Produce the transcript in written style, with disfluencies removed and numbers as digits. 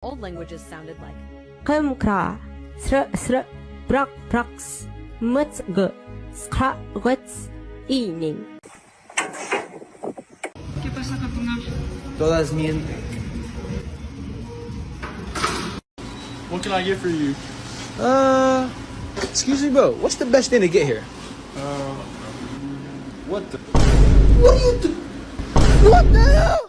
Old languages sounded like Kra, sr, brox, muts, skra, evening. ¿Qué pasa, Capanga? Todas mienten. What can I get for you? Excuse me, bro. What's the best thing to get here? What the? What do you do? What the hell?